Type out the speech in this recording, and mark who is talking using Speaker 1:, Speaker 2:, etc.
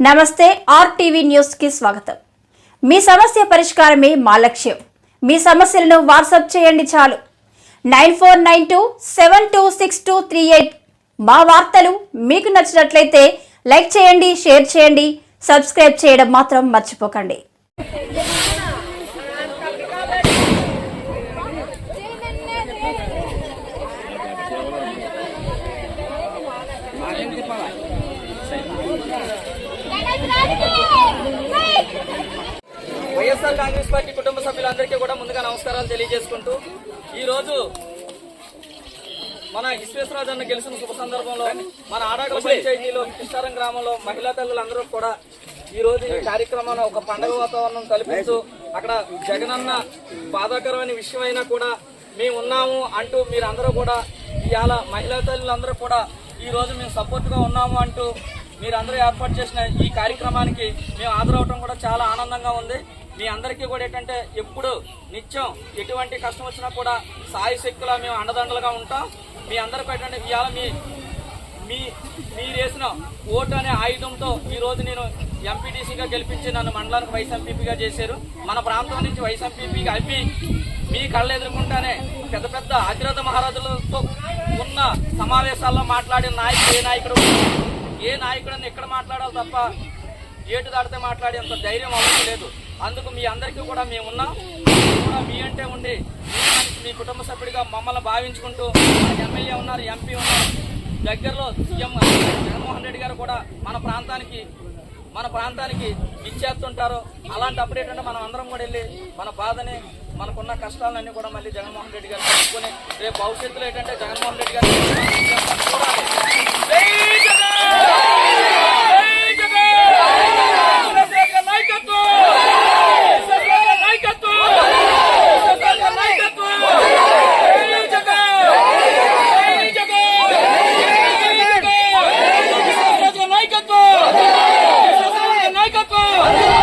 Speaker 1: నమస్తే RTV news కి స్వాగతం। మీ సమస్య పరిష్కారమే మా లక్ష్యం। మీ సమస్యలను వాట్సాప్ చేయండి చాలు 9492726238। మా వార్తలు మీకు నచ్చినట్లయితే లైక్ చేయండి, షేర్ చేయండి, సబ్స్క్రైబ్ చేయడం మాత్రం మర్చిపోకండి।
Speaker 2: వైఎస్ఆర్ కాంగ్రెస్ పార్టీ కుటుంబ సభ్యులందరికీ కూడా ముందుగా నమస్కారాలు తెలియజేసుకుంటూ ఈ రోజు మన విశ్వేశ్వరరాజు అన్న గెలిచిన శుభ సందర్భంలో మన ఆడాగల పంచాయతీలో కిష్టారం గ్రామంలో మహిళా తల్లులందరూ కూడా ఈ రోజు ఈ కార్యక్రమాన్ని ఒక పండుగ వాతావరణం కల్పిస్తూ అక్కడ జగనన్న బాధాకరమైన విషయం అయినా కూడా మేము ఉన్నాము అంటూ మీరందరూ కూడా ఇవాళ మహిళా తల్లులందరూ కూడా ఈ రోజు మేము సపోర్ట్ గా ఉన్నాము అంటూ మీరందరూ ఏర్పాటు చేసిన ఈ కార్యక్రమానికి మేము హాజరవటం కూడా చాలా ఆనందంగా ఉంది। మీ అందరికీ కూడా ఏంటంటే ఎప్పుడు నిత్యం ఎటువంటి కష్టం వచ్చినా కూడా సాయి శక్తులా మేము అండదండలుగా ఉంటాం। మీ అందరికీ ఏంటంటే ఇవాళ మీరు వేసిన ఓటు అనే ఆయుధంతో ఈ రోజు నేను ఎంపీటీసీగా గెలిపించి నన్ను మండలానికి వైస్ ఎంపీపీగా చేశారు। మన ప్రాంతం నుంచి వైస్ ఎంపీపీగా అయిపోయి మీ కళ్ళు ఎదుర్కొంటానే పెద్ద పెద్ద అతిరథ మహారాజులతో ఉన్న సమావేశాల్లో మాట్లాడిన నాయకుడు ఏ నాయకుడని ఎక్కడ మాట్లాడాలి తప్ప ఏటు దాడితే మాట్లాడేంత ధైర్యం అవసరం లేదు। అందుకు మీ అందరికీ కూడా మేమున్నాం, కూడా మీ అంటే ఉండి మీ కుటుంబ సభ్యుడిగా మమ్మల్ని భావించుకుంటూ ఎమ్మెల్యే ఉన్నారు, ఎంపీ ఉన్నారు, దగ్గరలో సీఎం జగన్మోహన్ రెడ్డి గారు కూడా మన ప్రాంతానికి ఇచ్చేస్తుంటారు। అలాంటప్పుడు ఏంటంటే మనం అందరం కూడా వెళ్ళి మన బాధని మనకున్న కష్టాలన్నీ కూడా మళ్ళీ జగన్మోహన్ రెడ్డి గారు తెలుసుకుని రేపు భవిష్యత్తులో ఏంటంటే జగన్మోహన్ రెడ్డి గారు నాయకత్వం